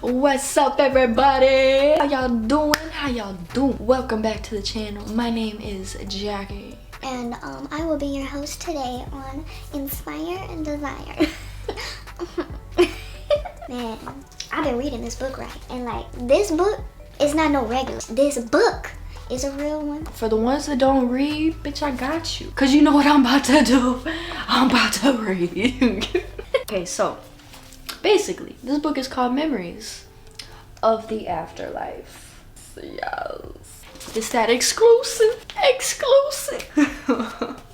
What's up, everybody? How y'all doing? How y'all doing? Welcome back to the channel. My name is Jackie. And I will be your host today on Inspire and Desire. Man, I've been reading this book, right? And like, this book is not no regular. This book is a real one. For the ones that don't read, bitch, I got you. Cause you know what I'm about to do. I'm about to read. Okay, so basically, this book is called Memories of the Afterlife. Yes. It's that exclusive.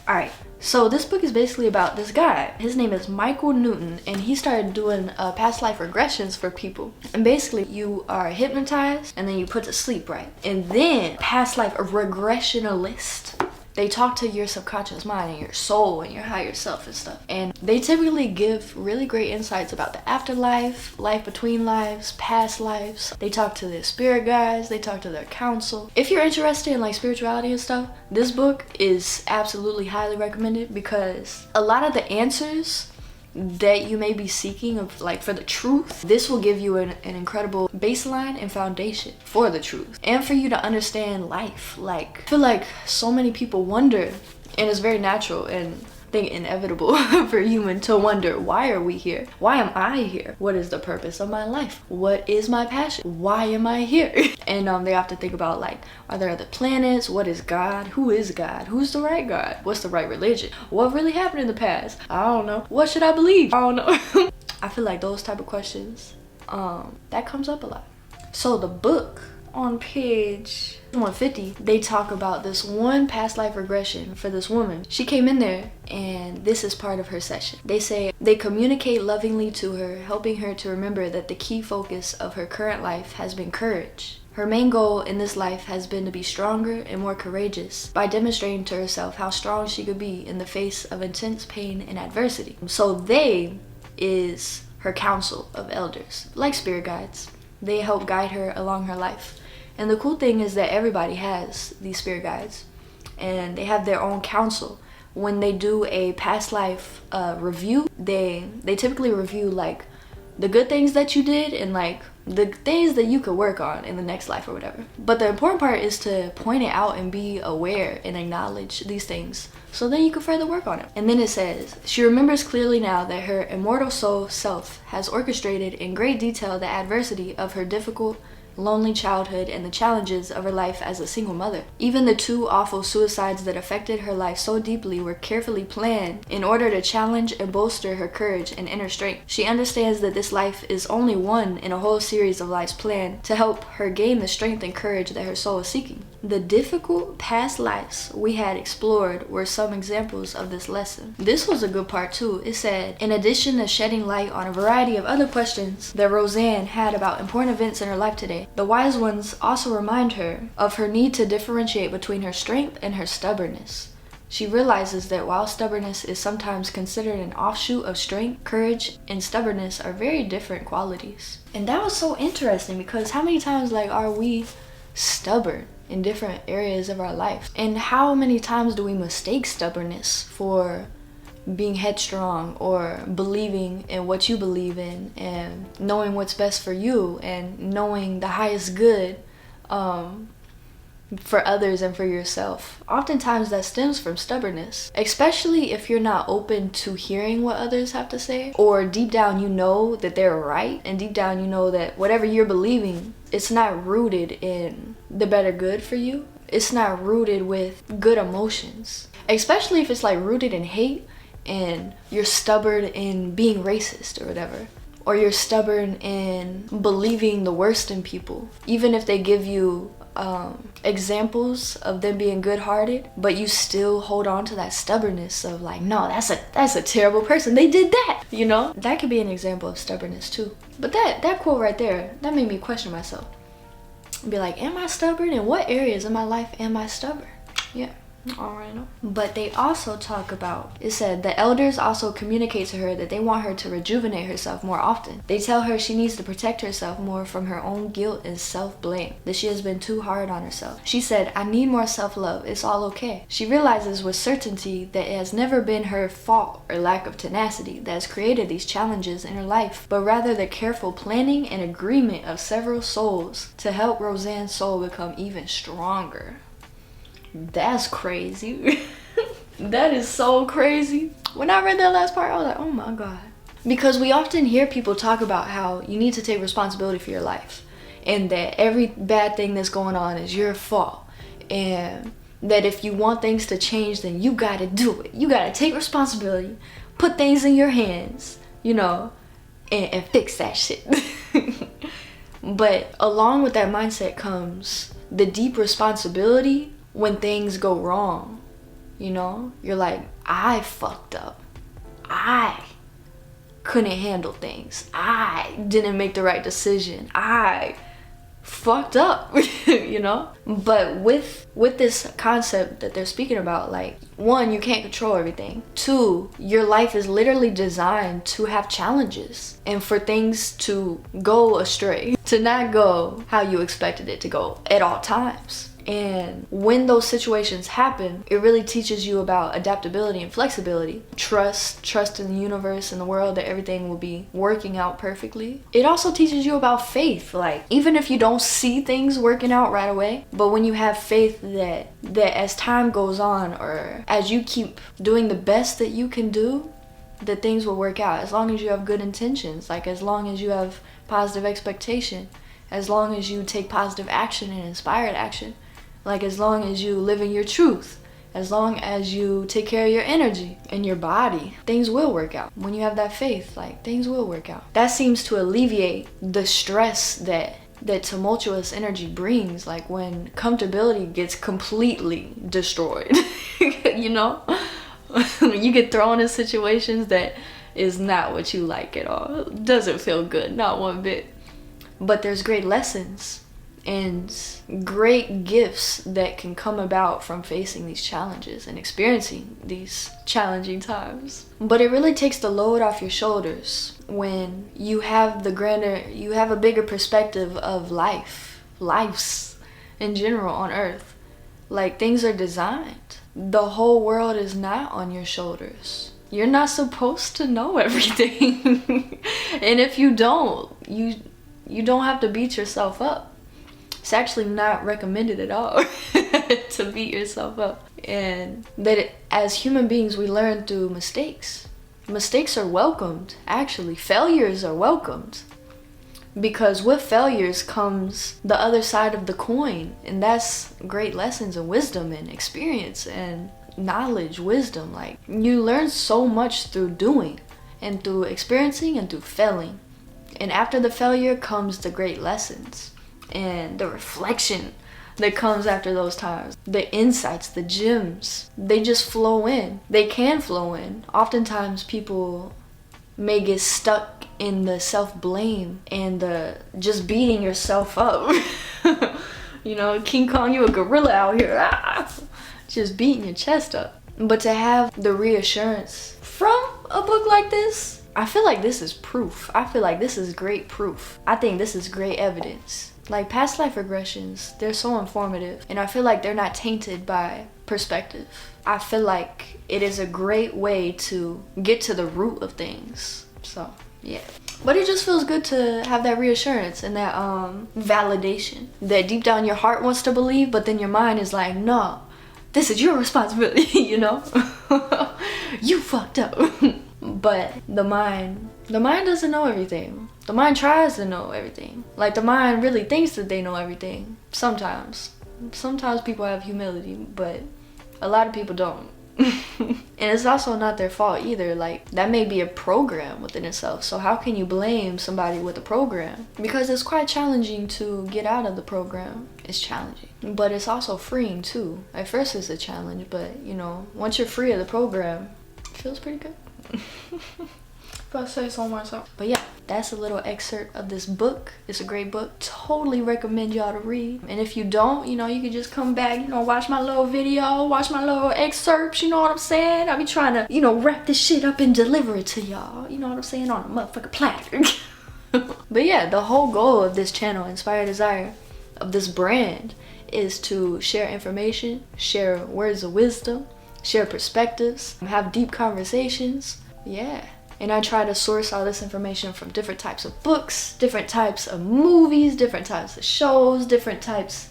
Alright, so this book is basically about this guy. His name is Michael Newton, and he started doing past life regressions for people. And basically, you are hypnotized, and then you put to sleep, right? And then, past life regressionalist. They talk to your subconscious mind and your soul and your higher self and stuff. And they typically give really great insights about the afterlife, life between lives, past lives. They talk to their spirit guides, they talk to their council. If you're interested in like spirituality and stuff, this book is absolutely highly recommended because a lot of the answers that you may be seeking of like for the truth, this will give you an incredible baseline and foundation for the truth and for you to understand life. Like, I feel like so many people wonder, and it's very natural and I think inevitable for human to wonder, why are we here? Why am I here? What is the purpose of my life? What is my passion? Why am I here? And they have to think about like, are there other planets? What is God? Who is God? Who's the right God? What's the right religion? What really happened in the past? I don't know. What should I believe? I don't know. I feel like those type of questions, that comes up a lot. So the book, on page 150, they talk about this one past life regression for this woman. She came in there and this is part of her session. They say they communicate lovingly to her, helping her to remember that the key focus of her current life has been courage. Her main goal in this life has been to be stronger and more courageous by demonstrating to herself how strong she could be in the face of intense pain and adversity. So they is her council of elders, like spirit guides. They help guide her along her life. And the cool thing is that everybody has these spirit guides and they have their own counsel. When they do a past life review, they typically review like the good things that you did and like the things that you could work on in the next life or whatever. But the important part is to point it out and be aware and acknowledge these things so then you can further work on it. And then it says, she remembers clearly now that her immortal soul self has orchestrated in great detail the adversity of her difficult, lonely childhood and the challenges of her life as a single mother. Even the two awful suicides that affected her life so deeply were carefully planned in order to challenge and bolster her courage and inner strength. She understands that this life is only one in a whole series of lives planned to help her gain the strength and courage that her soul is seeking. The difficult past lives we had explored were some examples of this lesson. This was a good part too. It said, in addition to shedding light on a variety of other questions that Roseanne had about important events in her life today, the wise ones also remind her of her need to differentiate between her strength and her stubbornness. She realizes that while stubbornness is sometimes considered an offshoot of strength, courage and stubbornness are very different qualities. And that was so interesting because how many times like are we stubborn in different areas of our life? And how many times do we mistake stubbornness for being headstrong or believing in what you believe in and knowing what's best for you and knowing the highest good for others and for yourself? Oftentimes that stems from stubbornness, especially if you're not open to hearing what others have to say, or deep down you know that they're right and deep down you know that whatever you're believing, it's not rooted in the better good for you. It's not rooted with good emotions, especially if it's like rooted in hate and you're stubborn in being racist or whatever, or you're stubborn in believing the worst in people, even if they give you examples of them being good-hearted, but you still hold on to that stubbornness of like, no, that's a terrible person, they did that, you know? That could be an example of stubbornness too. But that quote right there, that made me question myself. Be like, am I stubborn? In what areas of my life am I stubborn? Yeah. Alright. But they also talk about, it said, the elders also communicate to her that they want her to rejuvenate herself more often. They tell her she needs to protect herself more from her own guilt and self-blame, that she has been too hard on herself. She said, I need more self-love, it's all okay. She realizes with certainty that it has never been her fault or lack of tenacity that has created these challenges in her life, but rather the careful planning and agreement of several souls to help Roseanne's soul become even stronger. That's crazy. That is so crazy. When I read that last part, I was like, oh my God. Because we often hear people talk about how you need to take responsibility for your life, and that every bad thing that's going on is your fault, and that if you want things to change, then you gotta do it. You gotta take responsibility, put things in your hands, you know, and fix that shit. But along with that mindset comes the deep responsibility when things go wrong. You know, you're like, I fucked up. I couldn't handle things. I didn't make the right decision. I fucked up, you know? But with this concept that they're speaking about, like, one, you can't control everything. Two, your life is literally designed to have challenges and for things to go astray, to not go how you expected it to go at all times. And when those situations happen, it really teaches you about adaptability and flexibility. Trust in the universe and the world that everything will be working out perfectly. It also teaches you about faith. Like, even if you don't see things working out right away, but when you have faith that as time goes on, or as you keep doing the best that you can do, that things will work out. As long as you have good intentions, like as long as you have positive expectation, as long as you take positive action and inspired action. Like, as long as you live in your truth, as long as you take care of your energy and your body, things will work out. When you have that faith, like, things will work out. That seems to alleviate the stress that tumultuous energy brings, like when comfortability gets completely destroyed. You know? You get thrown in situations that is not what you like at all. It doesn't feel good, not one bit. But there's great lessons and great gifts that can come about from facing these challenges and experiencing these challenging times. But it really takes the load off your shoulders when you have a bigger perspective of lives in general on Earth. Like, things are designed. The whole world is not on your shoulders. You're not supposed to know everything. And if you don't, you don't have to beat yourself up. It's actually not recommended at all to beat yourself up. And that as human beings, we learn through mistakes. Mistakes are welcomed, actually. Failures are welcomed. Because with failures comes the other side of the coin. And that's great lessons and wisdom and experience and knowledge, wisdom. Like, you learn so much through doing and through experiencing and through failing. And after the failure comes the great lessons. And the reflection that comes after those times, the insights, the gems, they just flow in. They can flow in. Oftentimes people may get stuck in the self-blame and the just beating yourself up. You know, King Kong, you a gorilla out here, just beating your chest up. But to have the reassurance from a book like this, I feel like this is proof. I feel like this is great proof. I think this is great evidence. Like, past life regressions, they're so informative, and I feel like they're not tainted by perspective. I feel like it is a great way to get to the root of things. So, yeah. But it just feels good to have that reassurance and that validation that deep down your heart wants to believe, but then your mind is like, no, this is your responsibility, you know? You fucked up. But the mind doesn't know everything. The mind tries to know everything. Like, the mind really thinks that they know everything. Sometimes people have humility, but a lot of people don't. And it's also not their fault either. Like, that may be a program within itself. So how can you blame somebody with a program? Because it's quite challenging to get out of the program. It's challenging, but it's also freeing too. At first it's a challenge, but you know, once you're free of the program, it feels pretty good. But say so myself. But yeah, that's a little excerpt of this book. It's a great book. Totally recommend y'all to read. And if you don't, you know, you can just come back, you know, watch my little video, watch my little excerpts, you know what I'm saying? I be trying to, you know, wrap this shit up and deliver it to y'all, you know what I'm saying, on a motherfucking platter. But yeah, the whole goal of this channel, Inspire Desire, of this brand, is to share information, share words of wisdom, share perspectives, have deep conversations. Yeah. And I try to source all this information from different types of books, different types of movies, different types of shows, different types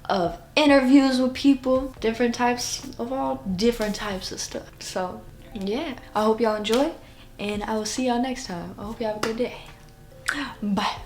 of interviews with people, different types of all different types of stuff. So yeah, I hope y'all enjoy, and I will see y'all next time. I hope you have a good day. Bye.